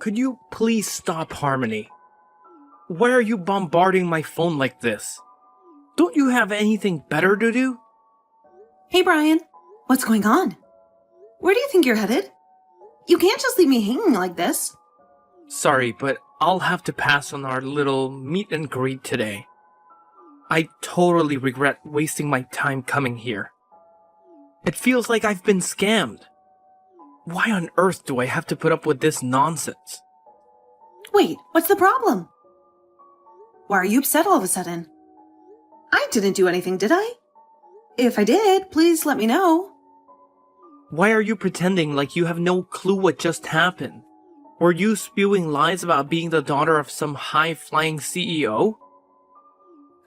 Could you please stop, Harmony? Why are you bombarding my phone like this? Don't you have anything better to do? Hey, Brian. What's going on? Where do you think you're headed? You can't just leave me hanging like this. Sorry, but I'll have to pass on our little meet and greet today. I totally regret wasting my time coming here. It feels like I've been scammed. Why on earth do I have to put up with this nonsense? Wait, what's the problem? Why are you upset all of a sudden? I didn't do anything, did I? If I did, please let me know. Why are you pretending like you have no clue what just happened? Were you spewing lies about being the daughter of some high-flying CEO?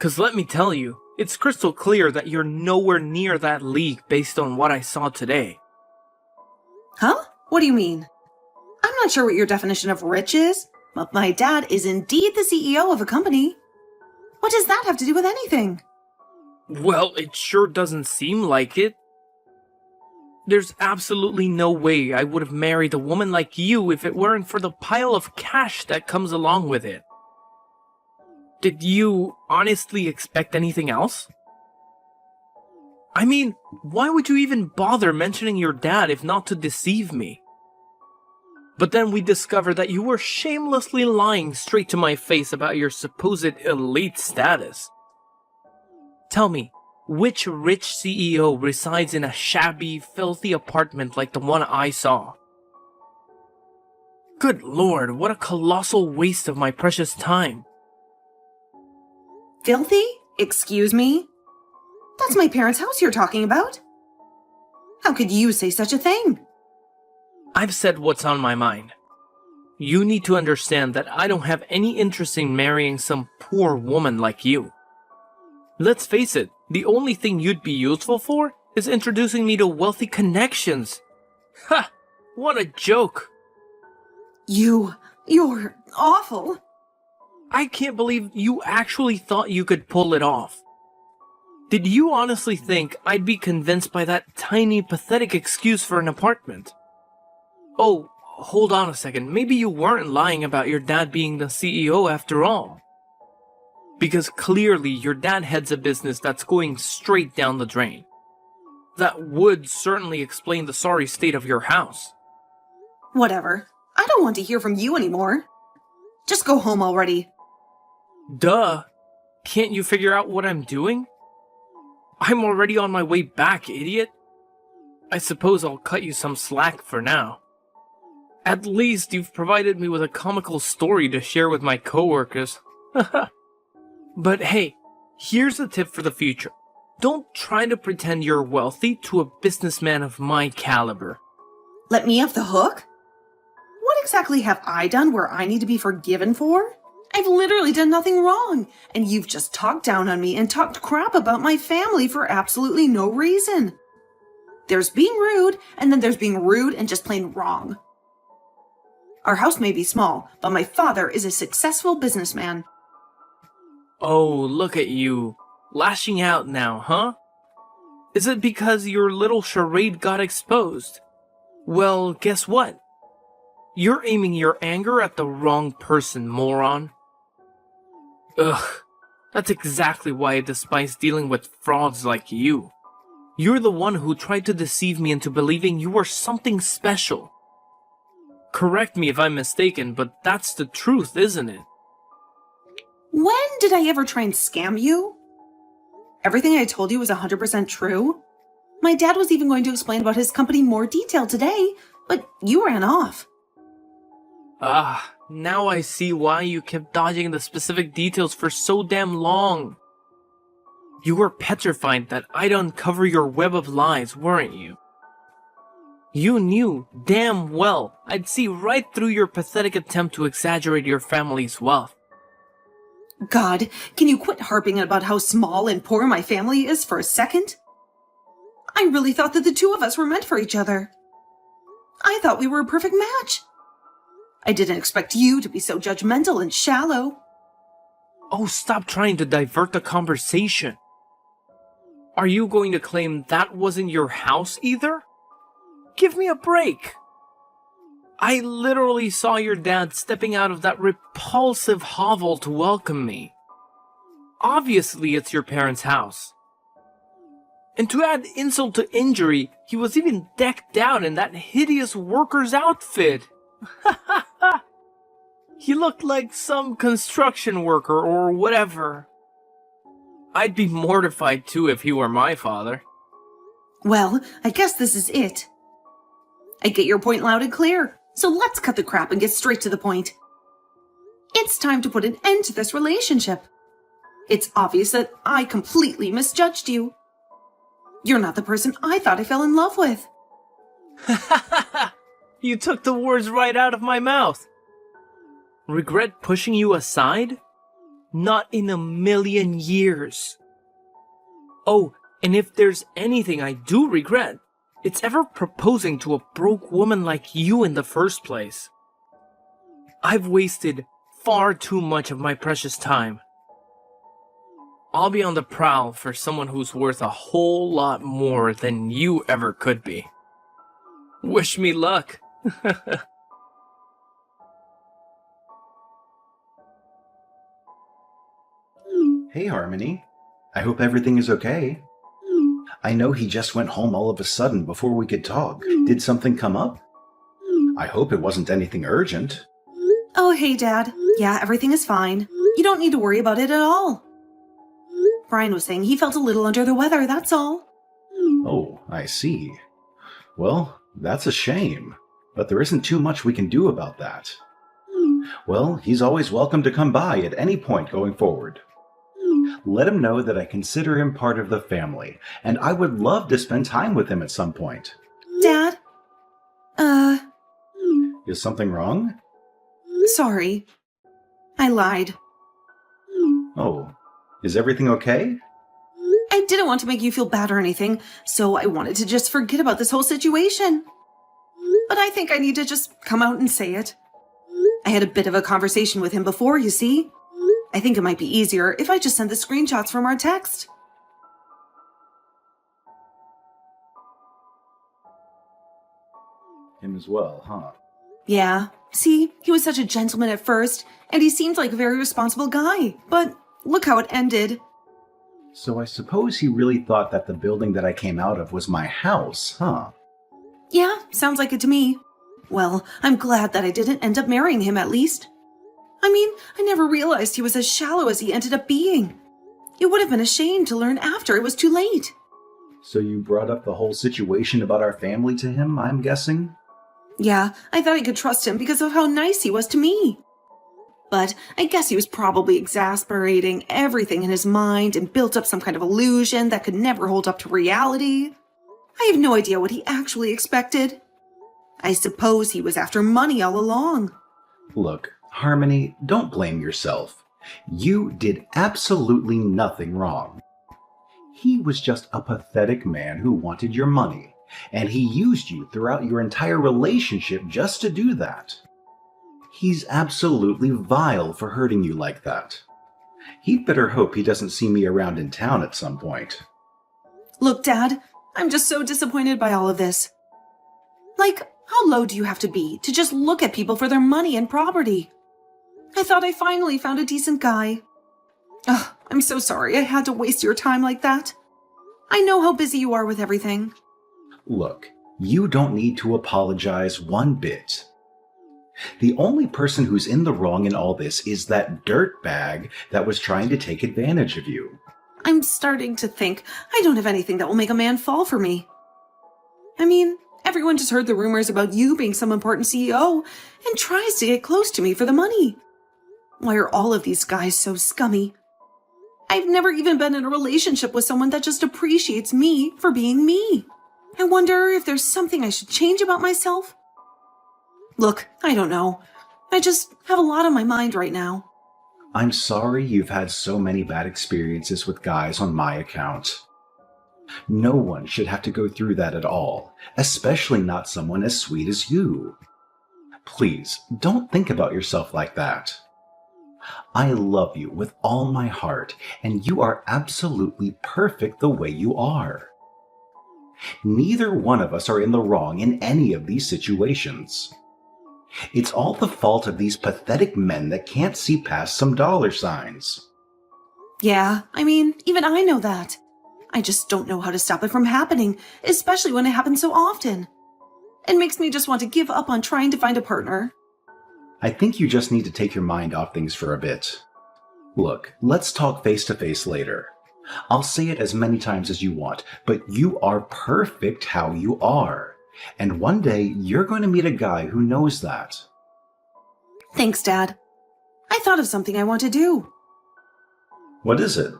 'Cause let me tell you, it's crystal clear that you're nowhere near that league based on what I saw today. Huh? What do you mean? I'm not sure what your definition of rich is, but my dad is indeed the CEO of a company. What does that have to do with anything? Well, it sure doesn't seem like it. There's absolutely no way I would have married a woman like you if it weren't for the pile of cash that comes along with it. Did you honestly expect anything else? I mean, why would you even bother mentioning your dad if not to deceive me? But then we discovered that you were shamelessly lying straight to my face about your supposed elite status. Tell me, which rich CEO resides in a shabby, filthy apartment like the one I saw? Good lord, what a colossal waste of my precious time. Filthy? Excuse me? That's my parents' house you're talking about. How could you say such a thing? I've said what's on my mind. You need to understand that I don't have any interest in marrying some poor woman like you. Let's face it, the only thing you'd be useful for is introducing me to wealthy connections. Ha! What a joke! You're awful. I can't believe you actually thought you could pull it off. Did you honestly think I'd be convinced by that tiny, pathetic excuse for an apartment? Oh, hold on a second. Maybe you weren't lying about your dad being the CEO after all. Because clearly your dad heads a business that's going straight down the drain. That would certainly explain the sorry state of your house. Whatever. I don't want to hear from you anymore. Just go home already. Duh. Can't you figure out what I'm doing? I'm already on my way back, idiot. I suppose I'll cut you some slack for now. At least you've provided me with a comical story to share with my coworkers. But hey, here's a tip for the future. Don't try to pretend you're wealthy to a businessman of my caliber. Let me off the hook? What exactly have I done where I need to be forgiven for? I've literally done nothing wrong, and you've just talked down on me and talked crap about my family for absolutely no reason. There's being rude, and then there's being rude and just plain wrong. Our house may be small, but my father is a successful businessman. Oh, look at you. Lashing out now, huh? Is it because your little charade got exposed? Well, guess what? You're aiming your anger at the wrong person, moron. Ugh, that's exactly why I despise dealing with frauds like you. You're the one who tried to deceive me into believing you were something special. Correct me if I'm mistaken, but that's the truth, isn't it? When did I ever try and scam you? Everything I told you was 100% true. My dad was even going to explain about his company in more detail today, but you ran off. Ah, now I see why you kept dodging the specific details for so damn long. You were petrified that I'd uncover your web of lies, weren't you? You knew damn well I'd see right through your pathetic attempt to exaggerate your family's wealth. God, can you quit harping about how small and poor my family is for a second? I really thought that the two of us were meant for each other. I thought we were a perfect match. I didn't expect you to be so judgmental and shallow. Oh, stop trying to divert the conversation. Are you going to claim that wasn't your house either? Give me a break. I literally saw your dad stepping out of that repulsive hovel to welcome me. Obviously, it's your parents' house. And to add insult to injury, he was even decked out in that hideous worker's outfit. He looked like some construction worker or whatever. I'd be mortified too if he were my father. Well, I guess this is it. I get your point loud and clear, so let's cut the crap and get straight to the point. It's time to put an end to this relationship. It's obvious that I completely misjudged you. You're not the person I thought I fell in love with. You took the words right out of my mouth. Regret pushing you aside? Not in a million years. Oh, and if there's anything I do regret, it's ever proposing to a broke woman like you in the first place. I've wasted far too much of my precious time. I'll be on the prowl for someone who's worth a whole lot more than you ever could be. Wish me luck. Hey, Harmony. I hope everything is okay. I know he just went home all of a sudden before we could talk. Did something come up? I hope it wasn't anything urgent. Oh, hey, Dad. Yeah, everything is fine. You don't need to worry about it at all. Brian was saying he felt a little under the weather, that's all. Oh, I see. Well, that's a shame, but there isn't too much we can do about that. Well, he's always welcome to come by at any point going forward. Let him know that I consider him part of the family, and I would love to spend time with him at some point. Dad? Is something wrong? Sorry. I lied. Oh, is everything okay? I didn't want to make you feel bad or anything, so I wanted to just forget about this whole situation. But I think I need to just come out and say it. I had a bit of a conversation with him before, you see. I think it might be easier if I just send the screenshots from our text. Him as well, huh? Yeah. See, he was such a gentleman at first, and he seemed like a very responsible guy. But look how it ended. So I suppose he really thought that the building that I came out of was my house, huh? Yeah, sounds like it to me. Well, I'm glad that I didn't end up marrying him at least. I mean, I never realized he was as shallow as he ended up being. It would have been a shame to learn after it was too late. So you brought up the whole situation about our family to him, I'm guessing? Yeah, I thought I could trust him because of how nice he was to me. But I guess he was probably exasperating everything in his mind and built up some kind of illusion that could never hold up to reality. I have no idea what he actually expected. I suppose he was after money all along. Look, Harmony, don't blame yourself. You did absolutely nothing wrong. He was just a pathetic man who wanted your money, and he used you throughout your entire relationship just to do that. He's absolutely vile for hurting you like that. He'd better hope he doesn't see me around in town at some point. Look, Dad, I'm just so disappointed by all of this. Like, how low do you have to be to just look at people for their money and property? I thought I finally found a decent guy. Ugh, I'm so sorry I had to waste your time like that. I know how busy you are with everything. Look, you don't need to apologize one bit. The only person who's in the wrong in all this is that dirtbag that was trying to take advantage of you. I'm starting to think I don't have anything that will make a man fall for me. I mean, everyone just heard the rumors about you being some important CEO and tries to get close to me for the money. Why are all of these guys so scummy? I've never even been in a relationship with someone that just appreciates me for being me. I wonder if there's something I should change about myself. Look, I don't know. I just have a lot on my mind right now. I'm sorry you've had so many bad experiences with guys on my account. No one should have to go through that at all, especially not someone as sweet as you. Please, don't think about yourself like that. I love you with all my heart, and you are absolutely perfect the way you are. Neither one of us are in the wrong in any of these situations. It's all the fault of these pathetic men that can't see past some dollar signs. Yeah, I mean, even I know that. I just don't know how to stop it from happening, especially when it happens so often. It makes me just want to give up on trying to find a partner. I think you just need to take your mind off things for a bit. Look, let's talk face to face later. I'll say it as many times as you want, but you are perfect how you are. And one day you're going to meet a guy who knows that. Thanks, Dad. I thought of something I want to do. What is it?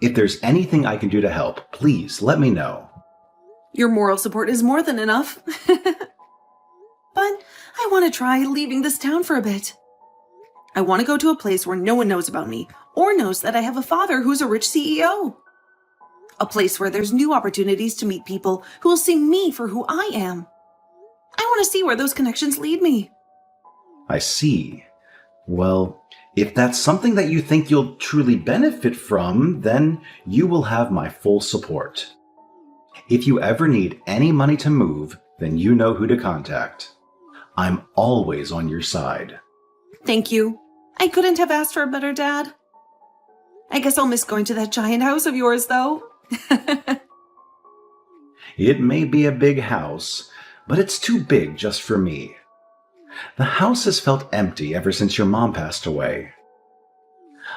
If there's anything I can do to help, please let me know. Your moral support is more than enough. But I want to try leaving this town for a bit. I want to go to a place where no one knows about me, or knows that I have a father who's a rich CEO. A place where there's new opportunities to meet people who will see me for who I am. I want to see where those connections lead me. I see. Well, if that's something that you think you'll truly benefit from, then you will have my full support. If you ever need any money to move, then you know who to contact. I'm always on your side. Thank you. I couldn't have asked for a better dad. I guess I'll miss going to that giant house of yours, though. It may be a big house, but it's too big just for me. The house has felt empty ever since your mom passed away.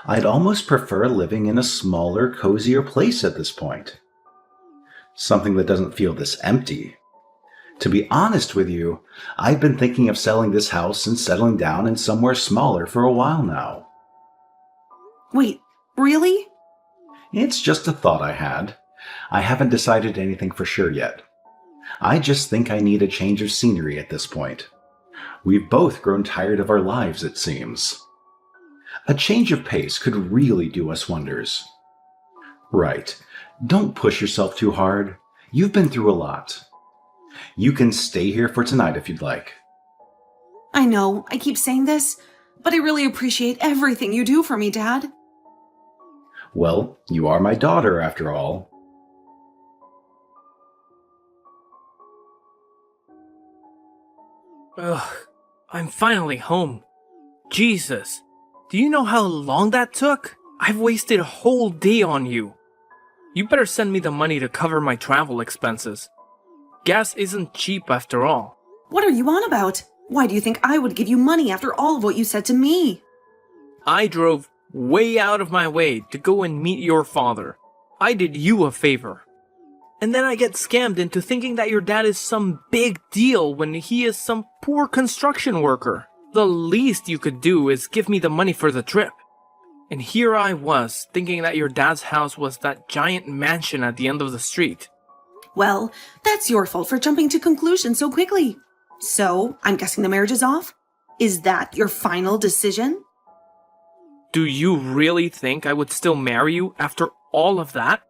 I'd almost prefer living in a smaller, cozier place at this point. Something that doesn't feel this empty. To be honest with you, I've been thinking of selling this house and settling down in somewhere smaller for a while now. Wait, really? It's just a thought I had. I haven't decided anything for sure yet. I just think I need a change of scenery at this point. We've both grown tired of our lives, it seems. A change of pace could really do us wonders. Right. Don't push yourself too hard. You've been through a lot. You can stay here for tonight if you'd like. I know, I keep saying this, but I really appreciate everything you do for me, Dad. Well, you are my daughter after all. Ugh, I'm finally home. Jesus, do you know how long that took? I've wasted a whole day on you. You better send me the money to cover my travel expenses. Gas isn't cheap after all. What are you on about? Why do you think I would give you money after all of what you said to me? I drove way out of my way to go and meet your father. I did you a favor. And then I get scammed into thinking that your dad is some big deal when he is some poor construction worker. The least you could do is give me the money for the trip. And here I was, thinking that your dad's house was that giant mansion at the end of the street. Well, that's your fault for jumping to conclusions so quickly. So, I'm guessing the marriage is off? Is that your final decision? Do you really think I would still marry you after all of that?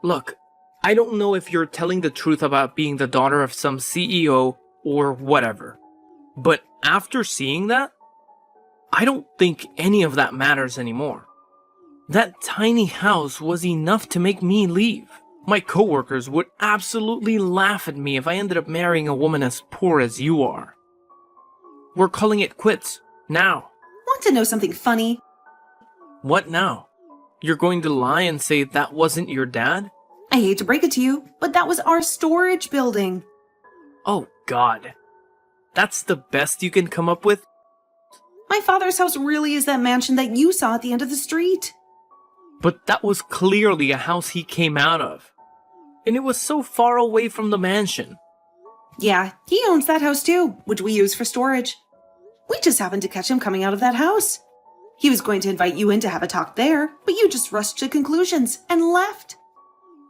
Look, I don't know if you're telling the truth about being the daughter of some CEO or whatever. But after seeing that, I don't think any of that matters anymore. That tiny house was enough to make me leave. My coworkers would absolutely laugh at me if I ended up marrying a woman as poor as you are. We're calling it quits, now. Want to know something funny? What now? You're going to lie and say that wasn't your dad? I hate to break it to you, but that was our storage building. Oh God. That's the best you can come up with? My father's house really is that mansion that you saw at the end of the street. But that was clearly a house he came out of. And it was so far away from the mansion. Yeah, he owns that house too, which we use for storage. We just happened to catch him coming out of that house. He was going to invite you in to have a talk there, but you just rushed to conclusions and left.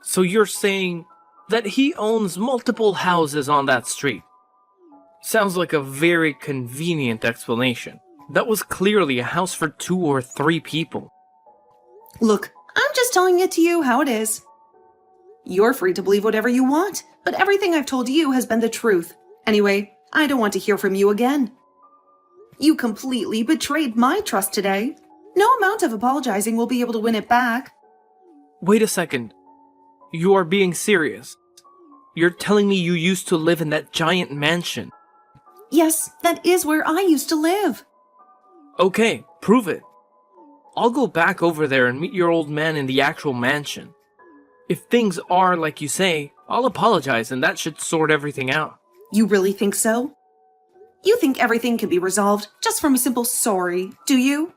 So you're saying that he owns multiple houses on that street? Sounds like a very convenient explanation. That was clearly a house for 2 or 3 people. Look, I'm just telling it to you how it is. You're free to believe whatever you want, but everything I've told you has been the truth. Anyway, I don't want to hear from you again. You completely betrayed my trust today. No amount of apologizing will be able to win it back. Wait a second. You are being serious. You're telling me you used to live in that giant mansion. Yes, that is where I used to live. Okay, prove it. I'll go back over there and meet your old man in the actual mansion. If things are like you say, I'll apologize and that should sort everything out. You really think so? You think everything can be resolved just from a simple sorry, do you?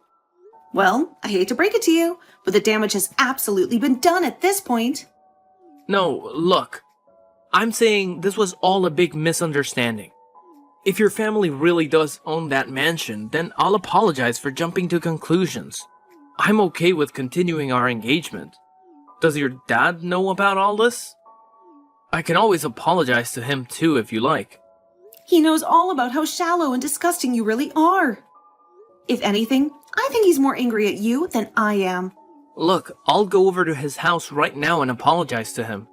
Well, I hate to break it to you, but the damage has absolutely been done at this point. No, look. I'm saying this was all a big misunderstanding. If your family really does own that mansion, then I'll apologize for jumping to conclusions. I'm okay with continuing our engagement. Does your dad know about all this? I can always apologize to him too if you like. He knows all about how shallow and disgusting you really are. If anything, I think he's more angry at you than I am. Look, I'll go over to his house right now and apologize to him.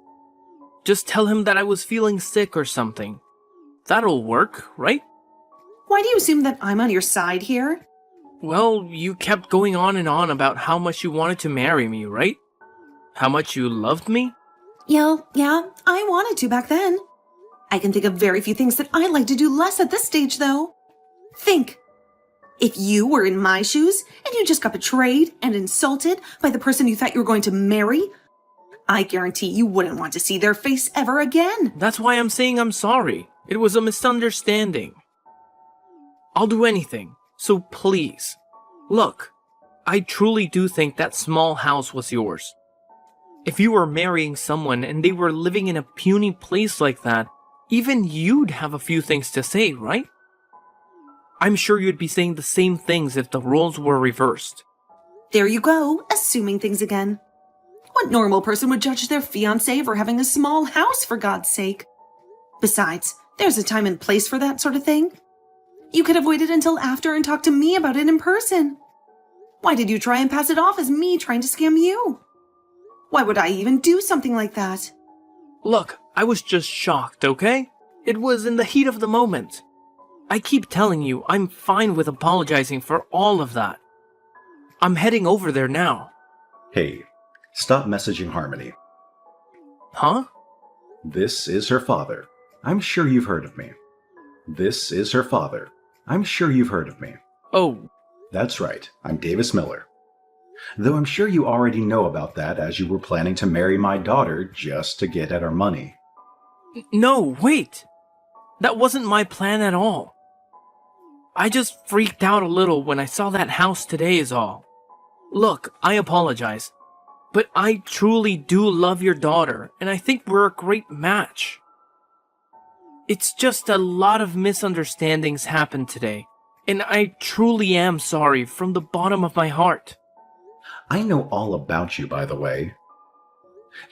Just tell him that I was feeling sick or something. That'll work, right? Why do you assume that I'm on your side here? Well, you kept going on and on about how much you wanted to marry me, right? How much you loved me? Yeah, I wanted to back then. I can think of very few things that I'd like to do less at this stage, though. Think. If you were in my shoes and you just got betrayed and insulted by the person you thought you were going to marry, I guarantee you wouldn't want to see their face ever again. That's why I'm saying I'm sorry. It was a misunderstanding. I'll do anything, so please. Look, I truly do think that small house was yours. If you were marrying someone and they were living in a puny place like that, even you'd have a few things to say, right? I'm sure you'd be saying the same things if the roles were reversed. There you go, assuming things again. What normal person would judge their fiancé for having a small house, for God's sake? Besides, there's a time and place for that sort of thing. You could have waited until after and talked to me about it in person. Why did you try and pass it off as me trying to scam you? Why would I even do something like that? Look, I was just shocked, okay? It was in the heat of the moment. I keep telling you, I'm fine with apologizing for all of that. I'm heading over there now. Hey, stop messaging Harmony. Huh? This is her father. I'm sure you've heard of me. This is her father. I'm sure you've heard of me. Oh. That's right, I'm Davis Miller. Though I'm sure you already know about that as you were planning to marry my daughter just to get at our money. No, wait! That wasn't my plan at all. I just freaked out a little when I saw that house today is all. Look, I apologize, but I truly do love your daughter, and I think we're a great match. It's just a lot of misunderstandings happened today, and I truly am sorry from the bottom of my heart. I know all about you, by the way.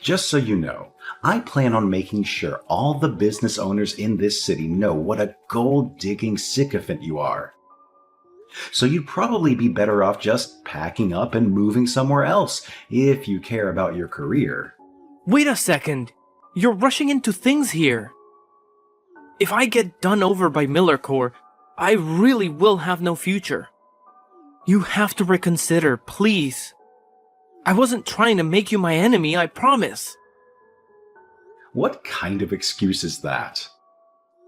Just so you know, I plan on making sure all the business owners in this city know what a gold-digging sycophant you are. So you'd probably be better off just packing up and moving somewhere else if you care about your career. Wait a second. You're rushing into things here. If I get done over by MillerCorp, I really will have no future. You have to reconsider, please. I wasn't trying to make you my enemy, I promise. What kind of excuse is that?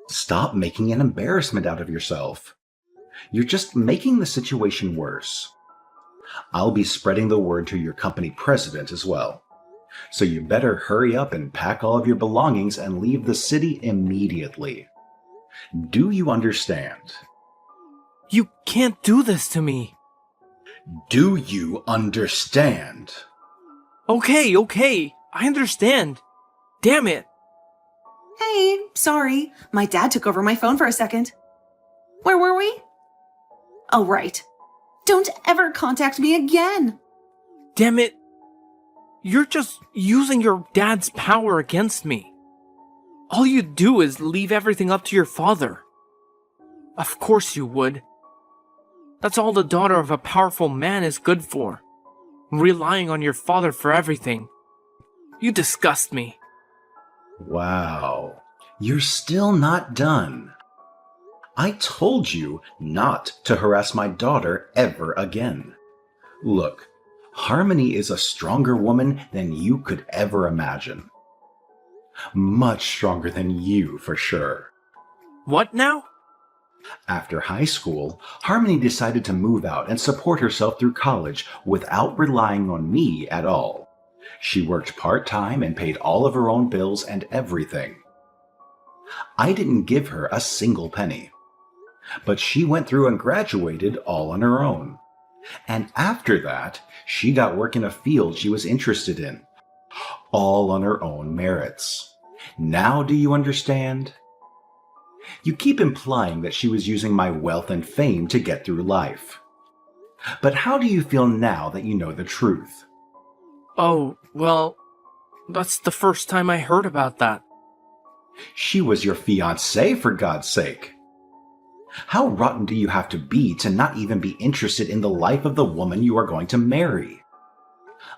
Stop making an embarrassment out of yourself. You're just making the situation worse. I'll be spreading the word to your company president as well. So you better hurry up and pack all of your belongings and leave the city immediately. Do you understand? You can't do this to me. Do you understand? Okay, I understand. Damn it. Hey, sorry. My dad took over my phone for a second. Where were we? Oh, right. Don't ever contact me again. Damn it. You're just using your dad's power against me. All you do is leave everything up to your father. Of course you would. That's all the daughter of a powerful man is good for. Relying on your father for everything. You disgust me. Wow. You're still not done. I told you not to harass my daughter ever again. Look, Harmony is a stronger woman than you could ever imagine. Much stronger than you, for sure. What now? After high school, Harmony decided to move out and support herself through college without relying on me at all. She worked part-time and paid all of her own bills and everything. I didn't give her a single penny. But she went through and graduated all on her own. And after that, she got work in a field she was interested in, all on her own merits. Now do you understand? You keep implying that she was using my wealth and fame to get through life. But how do you feel now that you know the truth? Oh, well, that's the first time I heard about that. She was your fiancée, for God's sake. How rotten do you have to be to not even be interested in the life of the woman you are going to marry?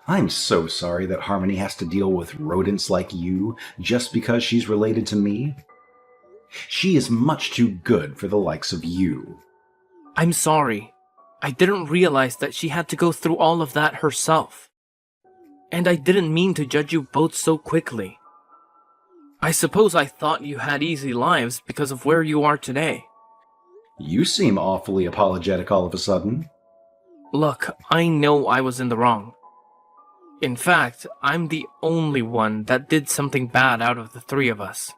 I'm so sorry that Harmony has to deal with rodents like you just because she's related to me. She is much too good for the likes of you. I'm sorry. I didn't realize that she had to go through all of that herself. And I didn't mean to judge you both so quickly. I suppose I thought you had easy lives because of where you are today. You seem awfully apologetic all of a sudden. Look, I know I was in the wrong. In fact, I'm the only one that did something bad out of the three of us.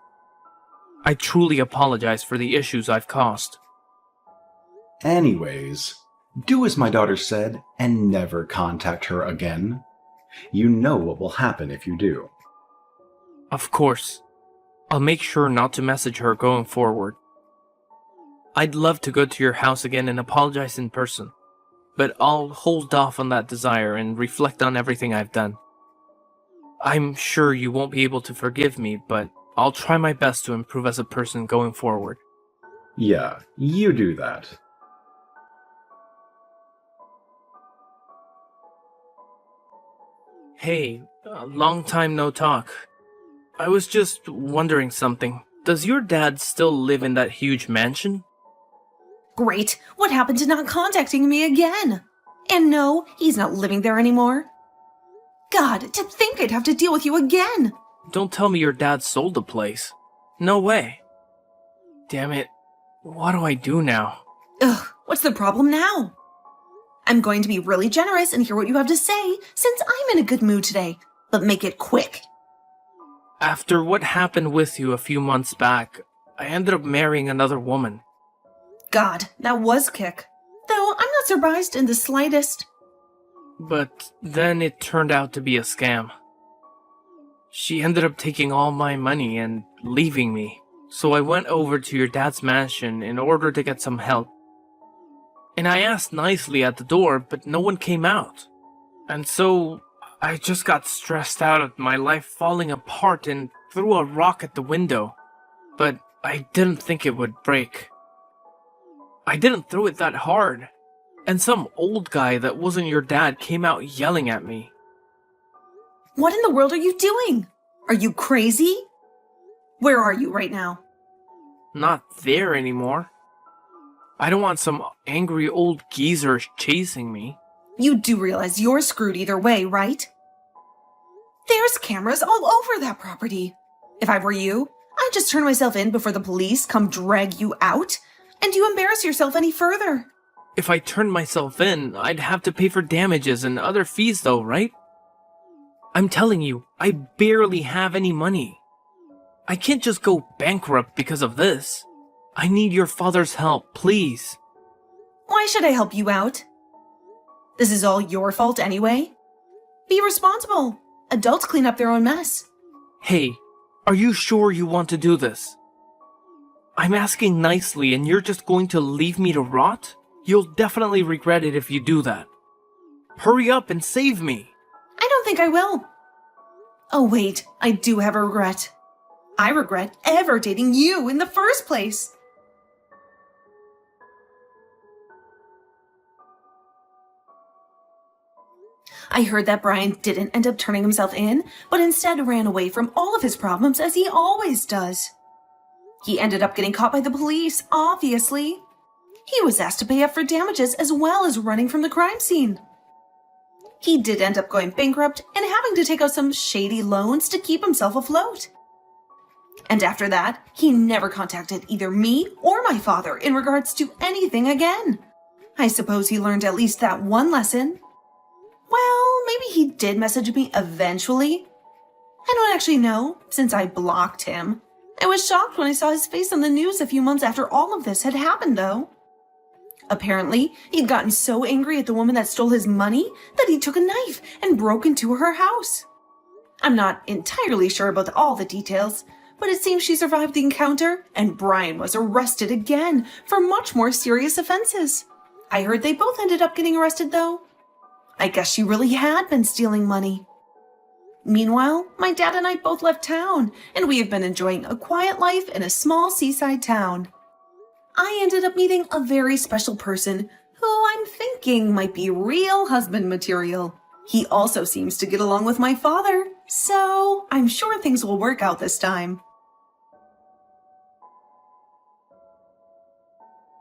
I truly apologize for the issues I've caused. Anyways, do as my daughter said and never contact her again. You know what will happen if you do. Of course. I'll make sure not to message her going forward. I'd love to go to your house again and apologize in person, but I'll hold off on that desire and reflect on everything I've done. I'm sure you won't be able to forgive me, but I'll try my best to improve as a person going forward. Yeah, you do that. Hey, long time no talk. I was just wondering something. Does your dad still live in that huge mansion? Great. What happened to not contacting me again? And no, he's not living there anymore. God, to think I'd have to deal with you again. Don't tell me your dad sold the place. No way. Damn it. What do I do now? Ugh, what's the problem now? I'm going to be really generous and hear what you have to say, since I'm in a good mood today. But make it quick. After what happened with you a few months back, I ended up marrying another woman. God, that was kick. Though I'm not surprised in the slightest. But then it turned out to be a scam. She ended up taking all my money and leaving me. So I went over to your dad's mansion in order to get some help. And I asked nicely at the door, but no one came out. And so I just got stressed out at my life falling apart and threw a rock at the window. But I didn't think it would break. I didn't throw it that hard. And some old guy that wasn't your dad came out yelling at me. What in the world are you doing? Are you crazy? Where are you right now? Not there anymore. I don't want some angry old geezer chasing me. You do realize you're screwed either way, right? There's cameras all over that property. If I were you, I'd just turn myself in before the police come drag you out, and you embarrass yourself any further. If I turned myself in, I'd have to pay for damages and other fees though, right? I'm telling you, I barely have any money. I can't just go bankrupt because of this. I need your father's help, please. Why should I help you out? This is all your fault anyway. Be responsible. Adults clean up their own mess. Hey, are you sure you want to do this? I'm asking nicely and you're just going to leave me to rot? You'll definitely regret it if you do that. Hurry up and save me. I don't think I will. Oh wait, I do have a regret. I regret ever dating you in the first place. I heard that Brian didn't end up turning himself in, but instead ran away from all of his problems as he always does. He ended up getting caught by the police, obviously. He was asked to pay up for damages as well as running from the crime scene. He did end up going bankrupt and having to take out some shady loans to keep himself afloat. And after that, he never contacted either me or my father in regards to anything again. I suppose he learned at least that one lesson. Well, maybe he did message me eventually. I don't actually know, since I blocked him. I was shocked when I saw his face on the news a few months after all of this had happened, though. Apparently, he'd gotten so angry at the woman that stole his money that he took a knife and broke into her house. I'm not entirely sure about all the details, but it seems she survived the encounter, and Brian was arrested again for much more serious offenses. I heard they both ended up getting arrested, though. I guess she really had been stealing money. Meanwhile, my dad and I both left town, and we have been enjoying a quiet life in a small seaside town. I ended up meeting a very special person who I'm thinking might be real husband material. He also seems to get along with my father, so I'm sure things will work out this time.